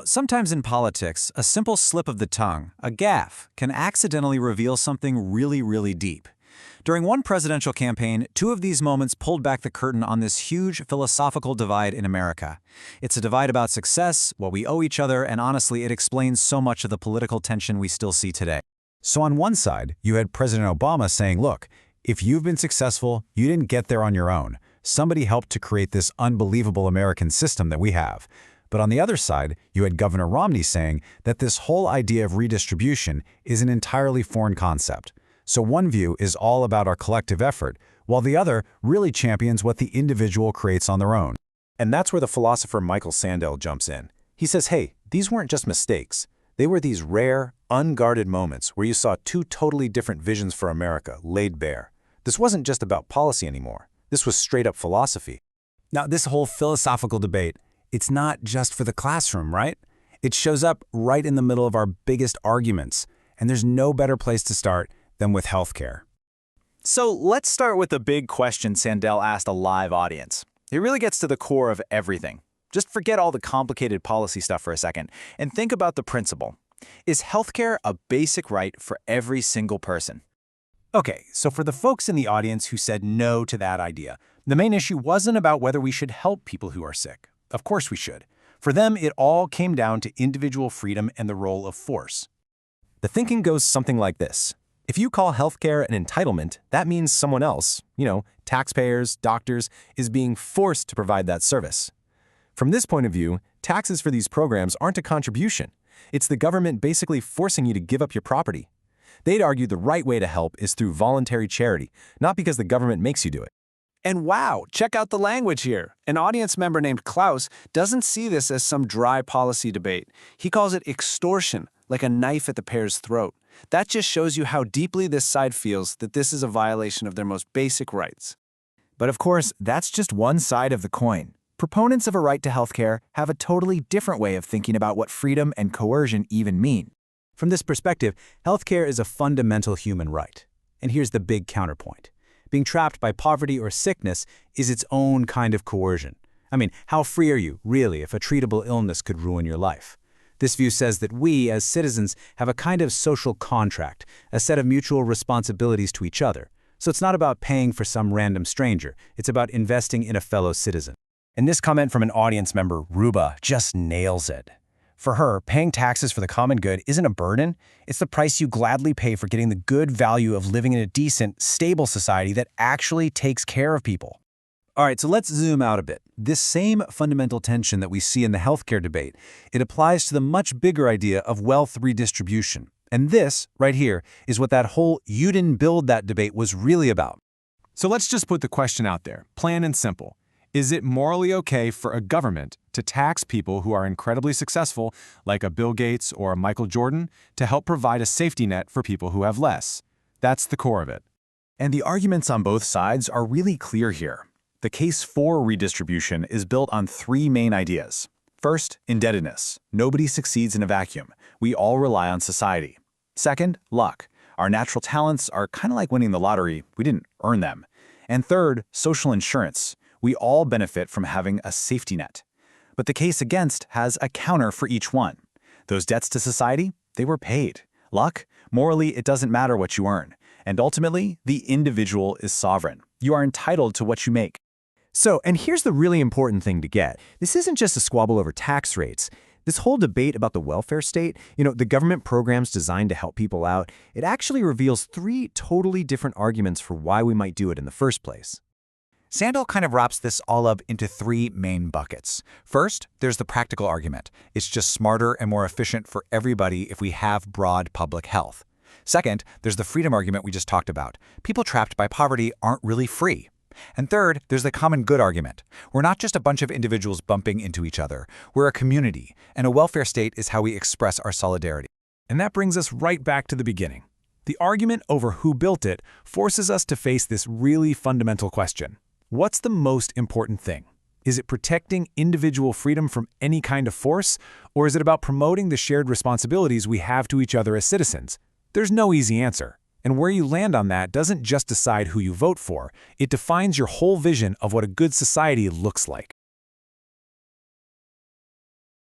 Sometimes in politics, a simple slip of the tongue, a gaffe, can accidentally reveal something really, really deep. During one presidential campaign, two of these moments pulled back the curtain on this huge philosophical divide in America. It's a divide about success, what we owe each other, and honestly, it explains so much of the political tension we still see today. So on one side, you had President Obama saying, look, if you've been successful, you didn't get there on your own. Somebody helped to create this unbelievable American system that we have. But on the other side, you had Governor Romney saying that this whole idea of redistribution is an entirely foreign concept. So one view is all about our collective effort, while the other really champions what the individual creates on their own. And that's where the philosopher Michael Sandel jumps in. He says, hey, these weren't just mistakes. They were these rare, unguarded moments where you saw two totally different visions for America laid bare. This wasn't just about policy anymore. This was straight-up philosophy. Now, this whole philosophical debate, it's not just for the classroom, right? It shows up right in the middle of our biggest arguments, and there's no better place to start than with healthcare. So let's start with the big question Sandel asked a live audience. It really gets to the core of everything. Just forget all the complicated policy stuff for a second and think about the principle. Is healthcare a basic right for every single person? Okay, so for the folks in the audience who said no to that idea, the main issue wasn't about whether we should help people who are sick. Of course we should. For them, it all came down to individual freedom and the role of force. The thinking goes something like this. If you call healthcare an entitlement, that means someone else, taxpayers, doctors, is being forced to provide that service. From this point of view, taxes for these programs aren't a contribution. It's the government basically forcing you to give up your property. They'd argue the right way to help is through voluntary charity, not because the government makes you do it. And wow, check out the language here. An audience member named Klaus doesn't see this as some dry policy debate. He calls it extortion, like a knife at the pair's throat. That just shows you how deeply this side feels that this is a violation of their most basic rights. But of course, that's just one side of the coin. Proponents of a right to healthcare have a totally different way of thinking about what freedom and coercion even mean. From this perspective, healthcare is a fundamental human right. And here's the big counterpoint. Being trapped by poverty or sickness is its own kind of coercion. I mean, how free are you, really, if a treatable illness could ruin your life? This view says that we, as citizens, have a kind of social contract, a set of mutual responsibilities to each other. So it's not about paying for some random stranger. It's about investing in a fellow citizen. And this comment from an audience member, Ruba, just nails it. For her, paying taxes for the common good isn't a burden. It's the price you gladly pay for getting the good value of living in a decent, stable society that actually takes care of people. All right, so let's zoom out a bit. This same fundamental tension that we see in the healthcare debate, it applies to the much bigger idea of wealth redistribution. And this, right here, is what that whole "you didn't build that" debate was really about. So let's just put the question out there, plain and simple. Is it morally okay for a government to tax people who are incredibly successful, like a Bill Gates or a Michael Jordan, to help provide a safety net for people who have less? That's the core of it. And the arguments on both sides are really clear here. The case for redistribution is built on three main ideas. First, indebtedness. Nobody succeeds in a vacuum. We all rely on society. Second, luck. Our natural talents are kind of like winning the lottery. We didn't earn them. And third, social insurance. We all benefit from having a safety net. But the case against has a counter for each one. Those debts to society, they were paid. Luck, morally, it doesn't matter what you earn. And ultimately, the individual is sovereign. You are entitled to what you make. So, and here's the really important thing to get. This isn't just a squabble over tax rates. This whole debate about the welfare state, the government programs designed to help people out, it actually reveals three totally different arguments for why we might do it in the first place. Sandel kind of wraps this all up into three main buckets. First, there's the practical argument. It's just smarter and more efficient for everybody if we have broad public health. Second, there's the freedom argument we just talked about. People trapped by poverty aren't really free. And third, there's the common good argument. We're not just a bunch of individuals bumping into each other. We're a community, and a welfare state is how we express our solidarity. And that brings us right back to the beginning. The argument over who built it forces us to face this really fundamental question. What's the most important thing? Is it protecting individual freedom from any kind of force, or is it about promoting the shared responsibilities we have to each other as citizens? There's no easy answer. And where you land on that doesn't just decide who you vote for, it defines your whole vision of what a good society looks like.